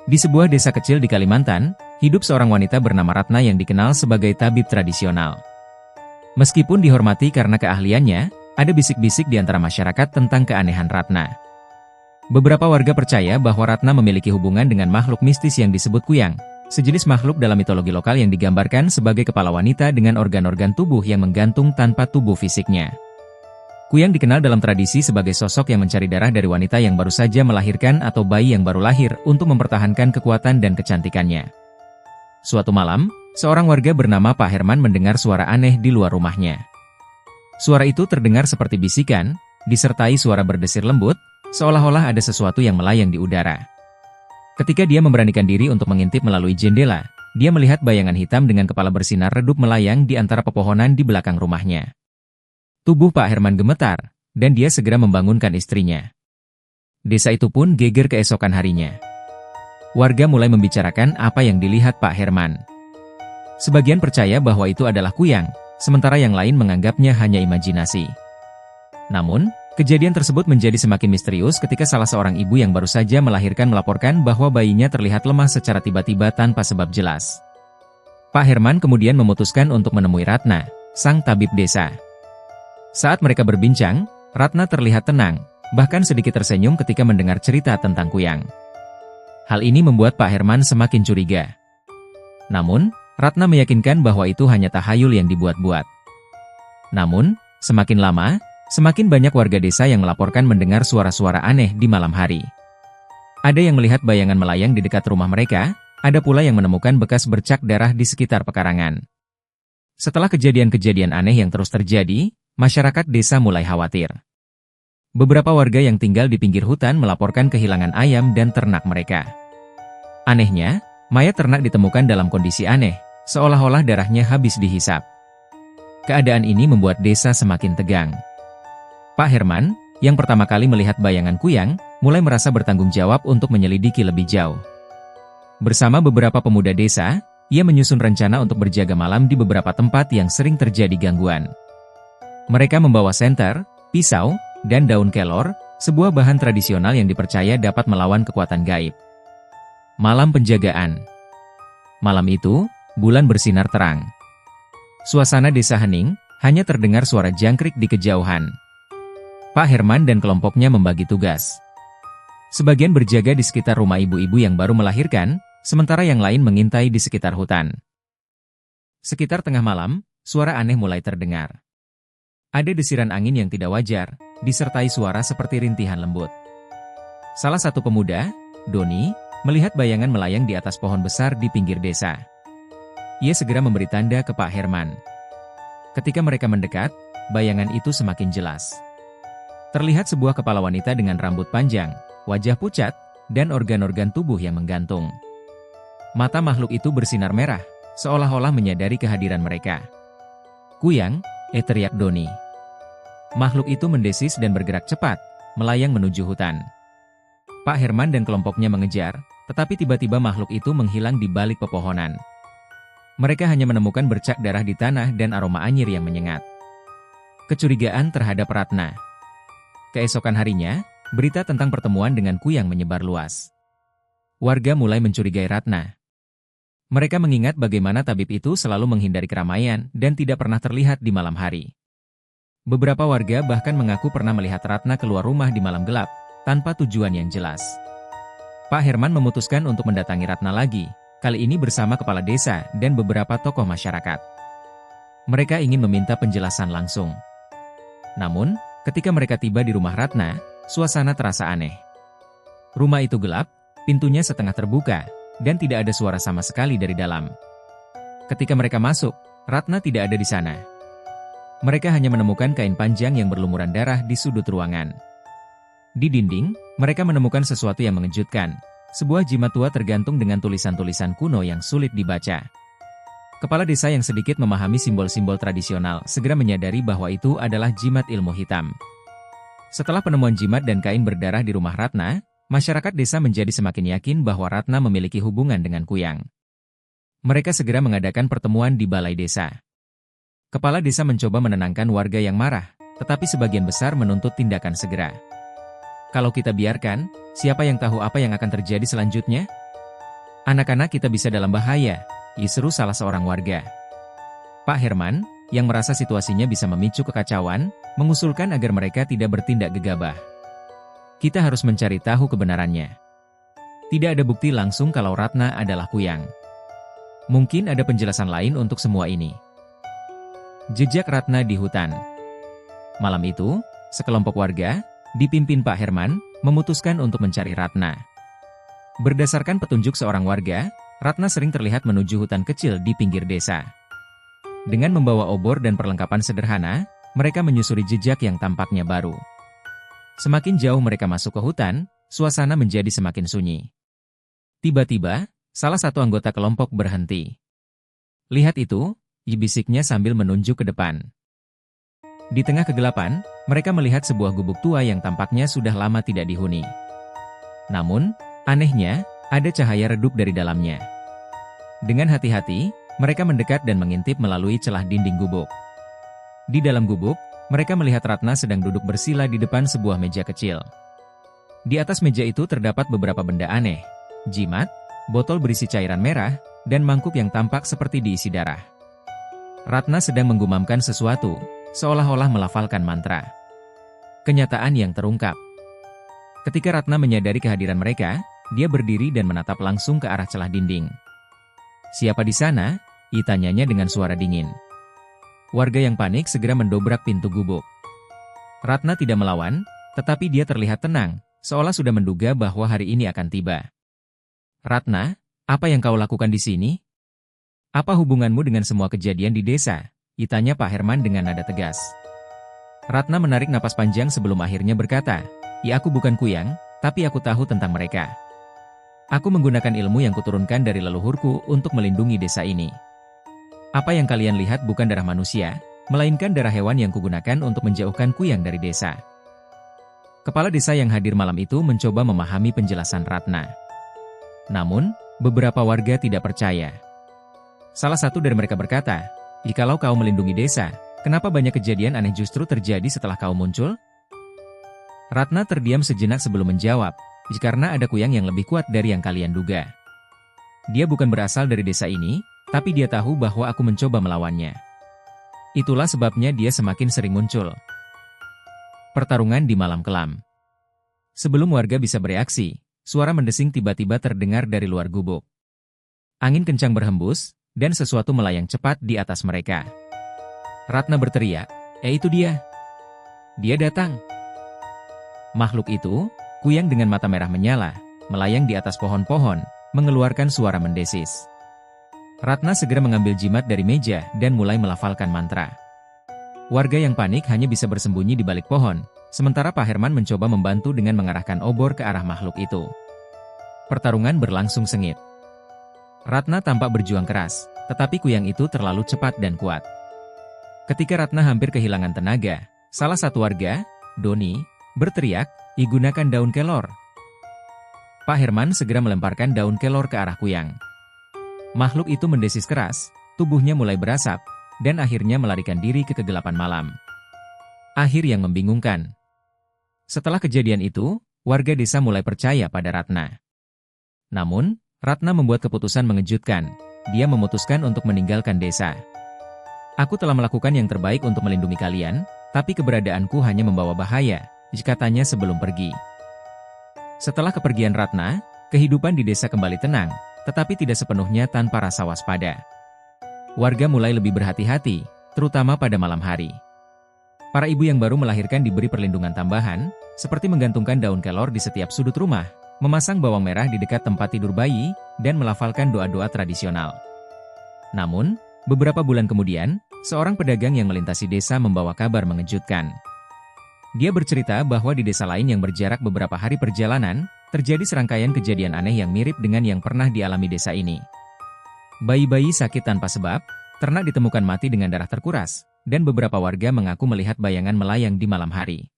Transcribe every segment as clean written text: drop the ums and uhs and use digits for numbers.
Di sebuah desa kecil di Kalimantan, hidup seorang wanita bernama Ratna yang dikenal sebagai tabib tradisional. Meskipun dihormati karena keahliannya, ada bisik-bisik di antara masyarakat tentang keanehan Ratna. Beberapa warga percaya bahwa Ratna memiliki hubungan dengan makhluk mistis yang disebut kuyang, sejenis makhluk dalam mitologi lokal yang digambarkan sebagai kepala wanita dengan organ-organ tubuh yang menggantung tanpa tubuh fisiknya. Kuyang dikenal dalam tradisi sebagai sosok yang mencari darah dari wanita yang baru saja melahirkan atau bayi yang baru lahir untuk mempertahankan kekuatan dan kecantikannya. Suatu malam, seorang warga bernama Pak Herman mendengar suara aneh di luar rumahnya. Suara itu terdengar seperti bisikan, disertai suara berdesir lembut, seolah-olah ada sesuatu yang melayang di udara. Ketika dia memberanikan diri untuk mengintip melalui jendela, dia melihat bayangan hitam dengan kepala bersinar redup melayang di antara pepohonan di belakang rumahnya. Tubuh Pak Herman gemetar, dan dia segera membangunkan istrinya. Desa itu pun geger keesokan harinya. Warga mulai membicarakan apa yang dilihat Pak Herman. Sebagian percaya bahwa itu adalah kuyang, sementara yang lain menganggapnya hanya imajinasi. Namun, kejadian tersebut menjadi semakin misterius ketika salah seorang ibu yang baru saja melahirkan melaporkan bahwa bayinya terlihat lemah secara tiba-tiba tanpa sebab jelas. Pak Herman kemudian memutuskan untuk menemui Ratna, sang tabib desa. Saat mereka berbincang, Ratna terlihat tenang, bahkan sedikit tersenyum ketika mendengar cerita tentang kuyang. Hal ini membuat Pak Herman semakin curiga. Namun, Ratna meyakinkan bahwa itu hanya tahayul yang dibuat-buat. Namun, semakin lama, semakin banyak warga desa yang melaporkan mendengar suara-suara aneh di malam hari. Ada yang melihat bayangan melayang di dekat rumah mereka, ada pula yang menemukan bekas bercak darah di sekitar pekarangan. Setelah kejadian-kejadian aneh yang terus terjadi, masyarakat desa mulai khawatir. Beberapa warga yang tinggal di pinggir hutan melaporkan kehilangan ayam dan ternak mereka. Anehnya, mayat ternak ditemukan dalam kondisi aneh, seolah-olah darahnya habis dihisap. Keadaan ini membuat desa semakin tegang. Pak Herman, yang pertama kali melihat bayangan kuyang, mulai merasa bertanggung jawab untuk menyelidiki lebih jauh. Bersama beberapa pemuda desa, ia menyusun rencana untuk berjaga malam di beberapa tempat yang sering terjadi gangguan. Mereka membawa senter, pisau, dan daun kelor, sebuah bahan tradisional yang dipercaya dapat melawan kekuatan gaib. Malam penjagaan. Malam itu, bulan bersinar terang. Suasana desa hening, hanya terdengar suara jangkrik di kejauhan. Pak Herman dan kelompoknya membagi tugas. Sebagian berjaga di sekitar rumah ibu-ibu yang baru melahirkan, sementara yang lain mengintai di sekitar hutan. Sekitar tengah malam, suara aneh mulai terdengar. Ada desiran angin yang tidak wajar, disertai suara seperti rintihan lembut. Salah satu pemuda, Doni, melihat bayangan melayang di atas pohon besar di pinggir desa. Ia segera memberi tanda ke Pak Herman. Ketika mereka mendekat, bayangan itu semakin jelas. Terlihat sebuah kepala wanita dengan rambut panjang, wajah pucat, dan organ-organ tubuh yang menggantung. Mata makhluk itu bersinar merah, seolah-olah menyadari kehadiran mereka. Kuyang, teriak Doni. Makhluk itu mendesis dan bergerak cepat, melayang menuju hutan. Pak Herman dan kelompoknya mengejar, tetapi tiba-tiba makhluk itu menghilang di balik pepohonan. Mereka hanya menemukan bercak darah di tanah dan aroma anyir yang menyengat. Kecurigaan terhadap Ratna. Keesokan harinya, berita tentang pertemuan dengan kuyang menyebar luas. Warga mulai mencurigai Ratna. Mereka mengingat bagaimana tabib itu selalu menghindari keramaian dan tidak pernah terlihat di malam hari. Beberapa warga bahkan mengaku pernah melihat Ratna keluar rumah di malam gelap, tanpa tujuan yang jelas. Pak Herman memutuskan untuk mendatangi Ratna lagi, kali ini bersama kepala desa dan beberapa tokoh masyarakat. Mereka ingin meminta penjelasan langsung. Namun, ketika mereka tiba di rumah Ratna, suasana terasa aneh. Rumah itu gelap, pintunya setengah terbuka, dan tidak ada suara sama sekali dari dalam. Ketika mereka masuk, Ratna tidak ada di sana. Mereka hanya menemukan kain panjang yang berlumuran darah di sudut ruangan. Di dinding, mereka menemukan sesuatu yang mengejutkan. Sebuah jimat tua tergantung dengan tulisan-tulisan kuno yang sulit dibaca. Kepala desa yang sedikit memahami simbol-simbol tradisional segera menyadari bahwa itu adalah jimat ilmu hitam. Setelah penemuan jimat dan kain berdarah di rumah Ratna, masyarakat desa menjadi semakin yakin bahwa Ratna memiliki hubungan dengan kuyang. Mereka segera mengadakan pertemuan di balai desa. Kepala desa mencoba menenangkan warga yang marah, tetapi sebagian besar menuntut tindakan segera. Kalau kita biarkan, siapa yang tahu apa yang akan terjadi selanjutnya? Anak-anak kita bisa dalam bahaya, seru salah seorang warga. Pak Herman, yang merasa situasinya bisa memicu kekacauan, mengusulkan agar mereka tidak bertindak gegabah. Kita harus mencari tahu kebenarannya. Tidak ada bukti langsung kalau Ratna adalah Kuyang. Mungkin ada penjelasan lain untuk semua ini. Jejak Ratna di hutan. Malam itu, sekelompok warga, dipimpin Pak Herman, memutuskan untuk mencari Ratna. Berdasarkan petunjuk seorang warga, Ratna sering terlihat menuju hutan kecil di pinggir desa. Dengan membawa obor dan perlengkapan sederhana, mereka menyusuri jejak yang tampaknya baru. Semakin jauh mereka masuk ke hutan, suasana menjadi semakin sunyi. Tiba-tiba, salah satu anggota kelompok berhenti. Lihat itu, bisiknya sambil menunjuk ke depan. Di tengah kegelapan, mereka melihat sebuah gubuk tua yang tampaknya sudah lama tidak dihuni. Namun, anehnya, ada cahaya redup dari dalamnya. Dengan hati-hati, mereka mendekat dan mengintip melalui celah dinding gubuk. Di dalam gubuk, mereka melihat Ratna sedang duduk bersila di depan sebuah meja kecil. Di atas meja itu terdapat beberapa benda aneh, jimat, botol berisi cairan merah, dan mangkuk yang tampak seperti diisi darah. Ratna sedang menggumamkan sesuatu, seolah-olah melafalkan mantra. Kenyataan yang terungkap. Ketika Ratna menyadari kehadiran mereka, dia berdiri dan menatap langsung ke arah celah dinding. "Siapa di sana?" tanyanya dengan suara dingin. Warga yang panik segera mendobrak pintu gubuk. Ratna tidak melawan, tetapi dia terlihat tenang, seolah sudah menduga bahwa hari ini akan tiba. "Ratna, apa yang kau lakukan di sini? Apa hubunganmu dengan semua kejadian di desa?" tanya Pak Herman dengan nada tegas. Ratna menarik napas panjang sebelum akhirnya berkata, "Aku bukan Kuyang, tapi aku tahu tentang mereka. Aku menggunakan ilmu yang kuturunkan dari leluhurku untuk melindungi desa ini. Apa yang kalian lihat bukan darah manusia, melainkan darah hewan yang kugunakan untuk menjauhkan Kuyang dari desa." Kepala desa yang hadir malam itu mencoba memahami penjelasan Ratna. Namun, beberapa warga tidak percaya. Salah satu dari mereka berkata, "Jikalau kau melindungi desa, kenapa banyak kejadian aneh justru terjadi setelah kau muncul?" Ratna terdiam sejenak sebelum menjawab, "Karena ada Kuyang yang lebih kuat dari yang kalian duga. Dia bukan berasal dari desa ini, tapi dia tahu bahwa aku mencoba melawannya. Itulah sebabnya dia semakin sering muncul." Pertarungan di malam kelam. Sebelum warga bisa bereaksi, suara mendesing tiba-tiba terdengar dari luar gubuk. Angin kencang berhembus, dan sesuatu melayang cepat di atas mereka. Ratna berteriak, "Itu dia! Dia datang!" Makhluk itu, Kuyang dengan mata merah menyala, melayang di atas pohon-pohon, mengeluarkan suara mendesis. Ratna segera mengambil jimat dari meja dan mulai melafalkan mantra. Warga yang panik hanya bisa bersembunyi di balik pohon, sementara Pak Herman mencoba membantu dengan mengarahkan obor ke arah makhluk itu. Pertarungan berlangsung sengit. Ratna tampak berjuang keras, tetapi Kuyang itu terlalu cepat dan kuat. Ketika Ratna hampir kehilangan tenaga, salah satu warga, Doni, berteriak, "Gunakan daun kelor." Pak Herman segera melemparkan daun kelor ke arah Kuyang. Makhluk itu mendesis keras, tubuhnya mulai berasap, dan akhirnya melarikan diri ke kegelapan malam. Akhir yang membingungkan. Setelah kejadian itu, warga desa mulai percaya pada Ratna. Namun, Ratna membuat keputusan mengejutkan. Dia memutuskan untuk meninggalkan desa. "Aku telah melakukan yang terbaik untuk melindungi kalian, tapi keberadaanku hanya membawa bahaya," katanya sebelum pergi. Setelah kepergian Ratna, kehidupan di desa kembali tenang, tetapi tidak sepenuhnya tanpa rasa waspada. Warga mulai lebih berhati-hati, terutama pada malam hari. Para ibu yang baru melahirkan diberi perlindungan tambahan, seperti menggantungkan daun kelor di setiap sudut rumah, memasang bawang merah di dekat tempat tidur bayi, dan melafalkan doa-doa tradisional. Namun, beberapa bulan kemudian, seorang pedagang yang melintasi desa membawa kabar mengejutkan. Dia bercerita bahwa di desa lain yang berjarak beberapa hari perjalanan, terjadi serangkaian kejadian aneh yang mirip dengan yang pernah dialami desa ini. Bayi-bayi sakit tanpa sebab, ternak ditemukan mati dengan darah terkuras, dan beberapa warga mengaku melihat bayangan melayang di malam hari.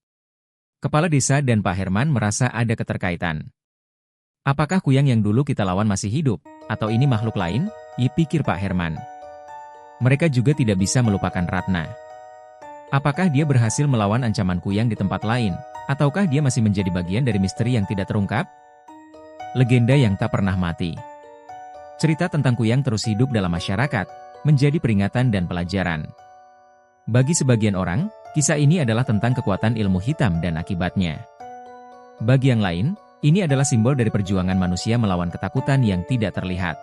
Kepala desa dan Pak Herman merasa ada keterkaitan. Apakah Kuyang yang dulu kita lawan masih hidup, atau ini makhluk lain? Pikir Pak Herman. Mereka juga tidak bisa melupakan Ratna. Apakah dia berhasil melawan ancaman Kuyang di tempat lain, ataukah dia masih menjadi bagian dari misteri yang tidak terungkap? Legenda yang tak pernah mati. Cerita tentang Kuyang terus hidup dalam masyarakat, menjadi peringatan dan pelajaran. Bagi sebagian orang, kisah ini adalah tentang kekuatan ilmu hitam dan akibatnya. Bagi yang lain, ini adalah simbol dari perjuangan manusia melawan ketakutan yang tidak terlihat.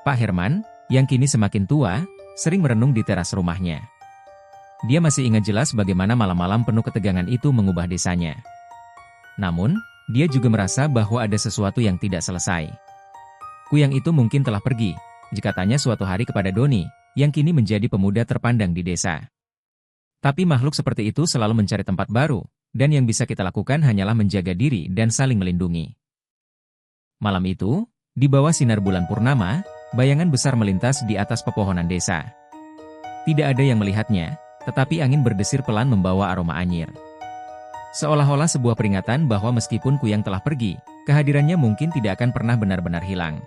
Pak Herman, yang kini semakin tua, sering merenung di teras rumahnya. Dia masih ingat jelas bagaimana malam-malam penuh ketegangan itu mengubah desanya. Namun, dia juga merasa bahwa ada sesuatu yang tidak selesai. Kuyang itu mungkin telah pergi, jika tanya suatu hari kepada Doni, yang kini menjadi pemuda terpandang di desa. Tapi makhluk seperti itu selalu mencari tempat baru, dan yang bisa kita lakukan hanyalah menjaga diri dan saling melindungi. Malam itu, di bawah sinar bulan purnama, bayangan besar melintas di atas pepohonan desa. Tidak ada yang melihatnya, tetapi angin berdesir pelan membawa aroma anyir. Seolah-olah sebuah peringatan bahwa meskipun Kuyang telah pergi, kehadirannya mungkin tidak akan pernah benar-benar hilang.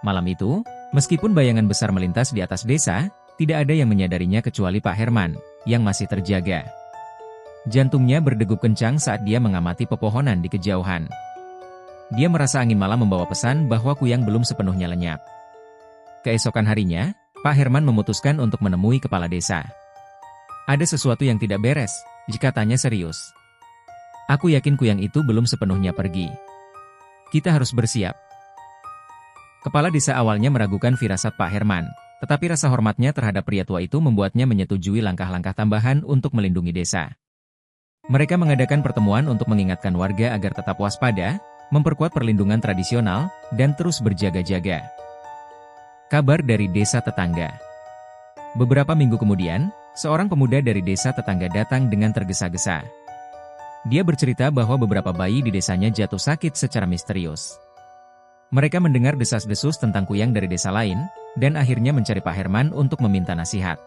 Malam itu, meskipun bayangan besar melintas di atas desa, tidak ada yang menyadarinya kecuali Pak Herman, yang masih terjaga. Jantungnya berdegup kencang saat dia mengamati pepohonan di kejauhan. Dia merasa angin malam membawa pesan bahwa Kuyang belum sepenuhnya lenyap. Keesokan harinya, Pak Herman memutuskan untuk menemui kepala desa. Ada sesuatu yang tidak beres, jika tanya serius. Aku yakin Kuyang itu belum sepenuhnya pergi. Kita harus bersiap. Kepala desa awalnya meragukan firasat Pak Herman, tetapi rasa hormatnya terhadap pria tua itu membuatnya menyetujui langkah-langkah tambahan untuk melindungi desa. Mereka mengadakan pertemuan untuk mengingatkan warga agar tetap waspada, memperkuat perlindungan tradisional, dan terus berjaga-jaga. Kabar dari desa tetangga. Beberapa minggu kemudian, seorang pemuda dari desa tetangga datang dengan tergesa-gesa. Dia bercerita bahwa beberapa bayi di desanya jatuh sakit secara misterius. Mereka mendengar desas-desus tentang Kuyang dari desa lain, dan akhirnya mencari Pak Herman untuk meminta nasihat.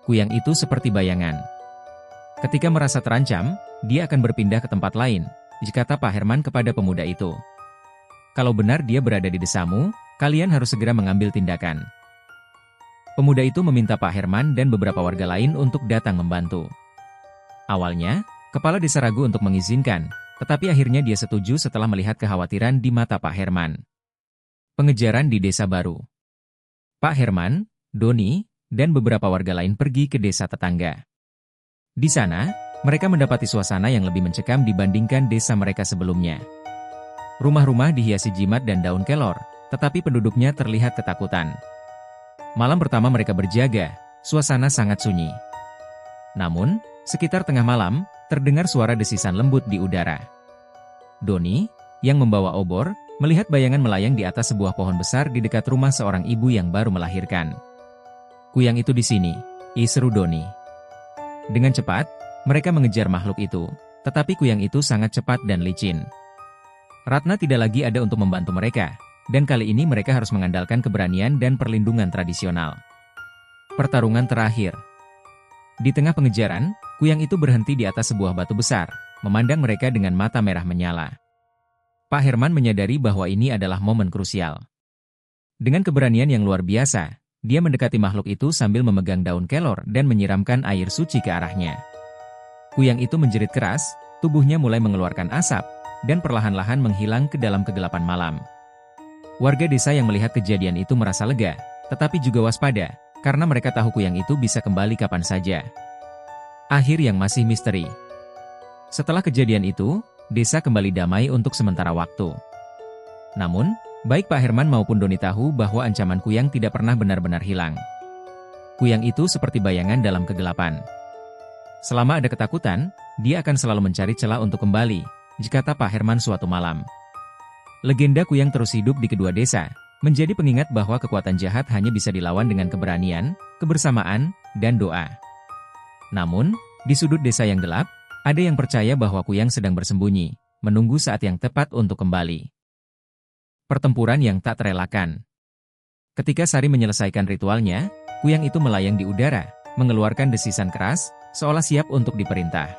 Kuyang itu seperti bayangan. Ketika merasa terancam, dia akan berpindah ke tempat lain, kata Pak Herman kepada pemuda itu. Kalau benar dia berada di desamu, kalian harus segera mengambil tindakan. Pemuda itu meminta Pak Herman dan beberapa warga lain untuk datang membantu. Awalnya, kepala desa ragu untuk mengizinkan, tetapi akhirnya dia setuju setelah melihat kekhawatiran di mata Pak Herman. Pengejaran di desa baru. Pak Herman, Doni, dan beberapa warga lain pergi ke desa tetangga. Di sana, mereka mendapati suasana yang lebih mencekam dibandingkan desa mereka sebelumnya. Rumah-rumah dihiasi jimat dan daun kelor, tetapi penduduknya terlihat ketakutan. Malam pertama mereka berjaga, suasana sangat sunyi. Namun, sekitar tengah malam, terdengar suara desisan lembut di udara. Doni, yang membawa obor, melihat bayangan melayang di atas sebuah pohon besar di dekat rumah seorang ibu yang baru melahirkan. Kuyang itu di sini, seru Doni. Dengan cepat, mereka mengejar makhluk itu, tetapi Kuyang itu sangat cepat dan licin. Ratna tidak lagi ada untuk membantu mereka, dan kali ini mereka harus mengandalkan keberanian dan perlindungan tradisional. Pertarungan terakhir. Di tengah pengejaran, Kuyang itu berhenti di atas sebuah batu besar, memandang mereka dengan mata merah menyala. Pak Herman menyadari bahwa ini adalah momen krusial. Dengan keberanian yang luar biasa, dia mendekati makhluk itu sambil memegang daun kelor dan menyiramkan air suci ke arahnya. Kuyang itu menjerit keras, tubuhnya mulai mengeluarkan asap, dan perlahan-lahan menghilang ke dalam kegelapan malam. Warga desa yang melihat kejadian itu merasa lega, tetapi juga waspada, karena mereka tahu Kuyang itu bisa kembali kapan saja. Akhir yang masih misteri. Setelah kejadian itu, desa kembali damai untuk sementara waktu. Namun, baik Pak Herman maupun Doni tahu bahwa ancaman Kuyang tidak pernah benar-benar hilang. Kuyang itu seperti bayangan dalam kegelapan. Selama ada ketakutan, dia akan selalu mencari celah untuk kembali, kata Pak Herman suatu malam. Legenda Kuyang terus hidup di kedua desa, menjadi pengingat bahwa kekuatan jahat hanya bisa dilawan dengan keberanian, kebersamaan, dan doa. Namun, di sudut desa yang gelap, ada yang percaya bahwa Kuyang sedang bersembunyi, menunggu saat yang tepat untuk kembali. Pertempuran yang tak terelakkan. Ketika Sari menyelesaikan ritualnya, Kuyang itu melayang di udara, mengeluarkan desisan keras, seolah siap untuk diperintah.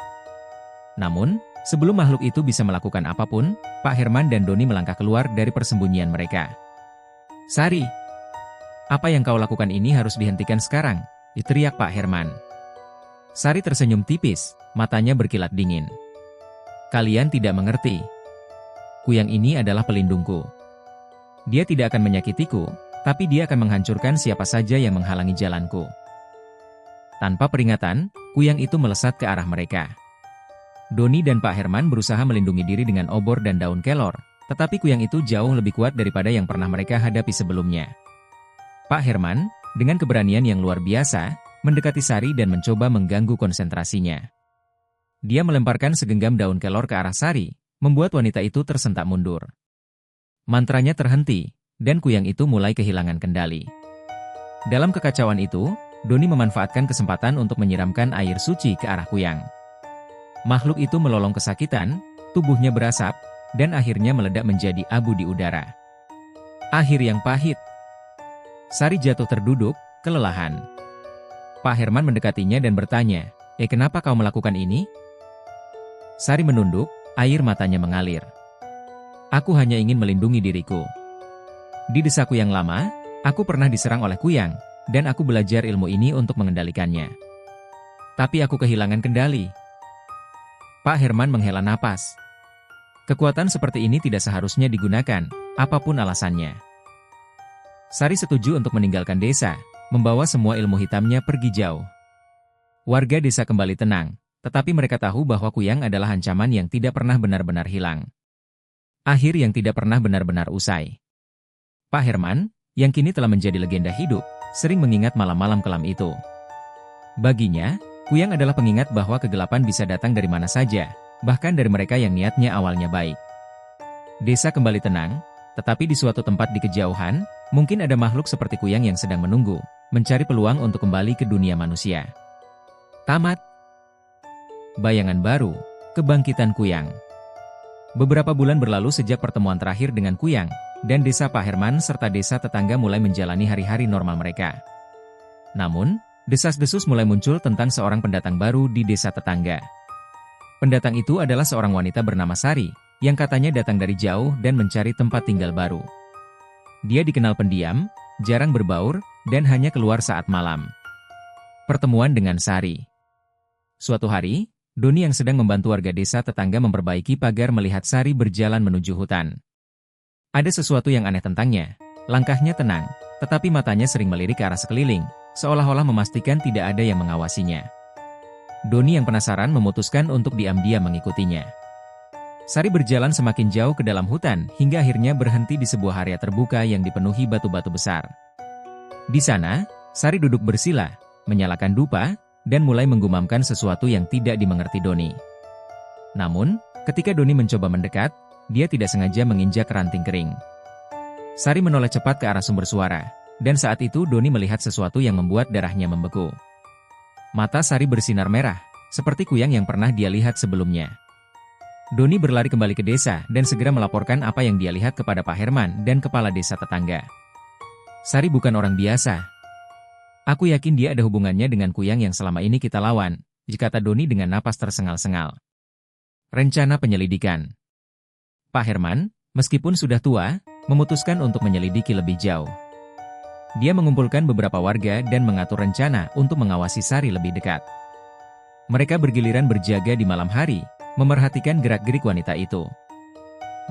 Namun, sebelum makhluk itu bisa melakukan apapun, Pak Herman dan Doni melangkah keluar dari persembunyian mereka. Sari, apa yang kau lakukan ini harus dihentikan sekarang, teriak Pak Herman. Sari tersenyum tipis, matanya berkilat dingin. Kalian tidak mengerti. Kuyang ini adalah pelindungku. Dia tidak akan menyakitiku, tapi dia akan menghancurkan siapa saja yang menghalangi jalanku. Tanpa peringatan, kuyang itu melesat ke arah mereka. Doni dan Pak Herman berusaha melindungi diri dengan obor dan daun kelor, tetapi kuyang itu jauh lebih kuat daripada yang pernah mereka hadapi sebelumnya. Pak Herman, dengan keberanian yang luar biasa, mendekati Sari dan mencoba mengganggu konsentrasinya. Dia melemparkan segenggam daun kelor ke arah Sari, membuat wanita itu tersentak mundur. Mantranya terhenti, dan kuyang itu mulai kehilangan kendali. Dalam kekacauan itu, Doni memanfaatkan kesempatan untuk menyiramkan air suci ke arah kuyang. Makhluk itu melolong kesakitan, tubuhnya berasap, dan akhirnya meledak menjadi abu di udara. Akhir yang pahit. Sari jatuh terduduk, kelelahan. Pak Herman mendekatinya dan bertanya, kenapa kau melakukan ini?" Sari menunduk, air matanya mengalir. "Aku hanya ingin melindungi diriku. Di desaku yang lama, aku pernah diserang oleh kuyang, dan aku belajar ilmu ini untuk mengendalikannya. Tapi aku kehilangan kendali." Pak Herman menghela napas. Kekuatan seperti ini tidak seharusnya digunakan, apapun alasannya. Sari setuju untuk meninggalkan desa, membawa semua ilmu hitamnya pergi jauh. Warga desa kembali tenang, tetapi mereka tahu bahwa kuyang adalah ancaman yang tidak pernah benar-benar hilang. Akhir yang tidak pernah benar-benar usai. Pak Herman, yang kini telah menjadi legenda hidup, sering mengingat malam-malam kelam itu. Baginya, kuyang adalah pengingat bahwa kegelapan bisa datang dari mana saja, bahkan dari mereka yang niatnya awalnya baik. Desa kembali tenang, tetapi di suatu tempat di kejauhan, mungkin ada makhluk seperti kuyang yang sedang menunggu, mencari peluang untuk kembali ke dunia manusia. Tamat. Bayangan baru, kebangkitan kuyang. Beberapa bulan berlalu sejak pertemuan terakhir dengan kuyang, dan desa Pak Herman serta desa tetangga mulai menjalani hari-hari normal mereka. Namun, desas-desus mulai muncul tentang seorang pendatang baru di desa tetangga. Pendatang itu adalah seorang wanita bernama Sari, yang katanya datang dari jauh dan mencari tempat tinggal baru. Dia dikenal pendiam, jarang berbaur, dan hanya keluar saat malam. Pertemuan dengan Sari. Suatu hari, Doni yang sedang membantu warga desa tetangga memperbaiki pagar melihat Sari berjalan menuju hutan. Ada sesuatu yang aneh tentangnya. Langkahnya tenang, tetapi matanya sering melirik ke arah sekeliling, seolah-olah memastikan tidak ada yang mengawasinya. Doni yang penasaran memutuskan untuk diam-diam mengikutinya. Sari berjalan semakin jauh ke dalam hutan, hingga akhirnya berhenti di sebuah area terbuka yang dipenuhi batu-batu besar. Di sana, Sari duduk bersila, menyalakan dupa, dan mulai menggumamkan sesuatu yang tidak dimengerti Doni. Namun, ketika Doni mencoba mendekat, dia tidak sengaja menginjak ranting kering. Sari menoleh cepat ke arah sumber suara, dan saat itu Doni melihat sesuatu yang membuat darahnya membeku. Mata Sari bersinar merah, seperti kuyang yang pernah dia lihat sebelumnya. Doni berlari kembali ke desa dan segera melaporkan apa yang dia lihat kepada Pak Herman dan kepala desa tetangga. "Sari bukan orang biasa. Aku yakin dia ada hubungannya dengan kuyang yang selama ini kita lawan," kata Doni dengan napas tersengal-sengal. Rencana penyelidikan. Pak Herman, meskipun sudah tua, memutuskan untuk menyelidiki lebih jauh. Dia mengumpulkan beberapa warga dan mengatur rencana untuk mengawasi Sari lebih dekat. Mereka bergiliran berjaga di malam hari, memerhatikan gerak-gerik wanita itu.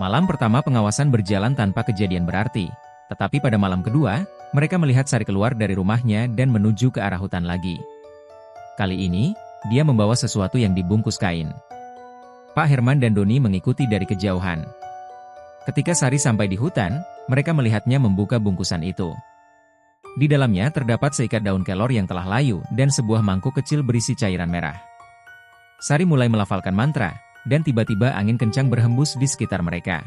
Malam pertama pengawasan berjalan tanpa kejadian berarti, tetapi pada malam kedua, mereka melihat Sari keluar dari rumahnya dan menuju ke arah hutan lagi. Kali ini, dia membawa sesuatu yang dibungkus kain. Pak Herman dan Doni mengikuti dari kejauhan. Ketika Sari sampai di hutan, mereka melihatnya membuka bungkusan itu. Di dalamnya terdapat seikat daun kelor yang telah layu dan sebuah mangkuk kecil berisi cairan merah. Sari mulai melafalkan mantra, dan tiba-tiba angin kencang berhembus di sekitar mereka.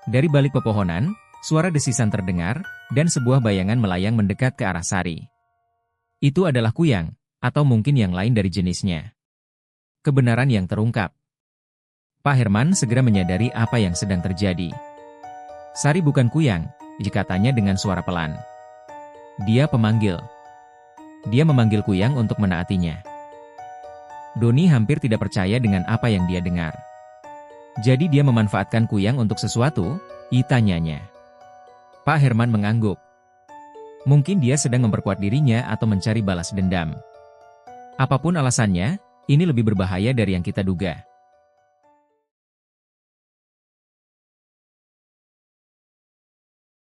Dari balik pepohonan, suara desisan terdengar, dan sebuah bayangan melayang mendekat ke arah Sari. Itu adalah kuyang, atau mungkin yang lain dari jenisnya. Kebenaran yang terungkap. Pak Herman segera menyadari apa yang sedang terjadi. Sari bukan kuyang, katanya dengan suara pelan. Dia pemanggil. Dia memanggil kuyang untuk menaatinya. Doni hampir tidak percaya dengan apa yang dia dengar. Jadi dia memanfaatkan kuyang untuk sesuatu? Tanyanya. Pak Herman mengangguk. Mungkin dia sedang memperkuat dirinya atau mencari balas dendam. Apapun alasannya, ini lebih berbahaya dari yang kita duga.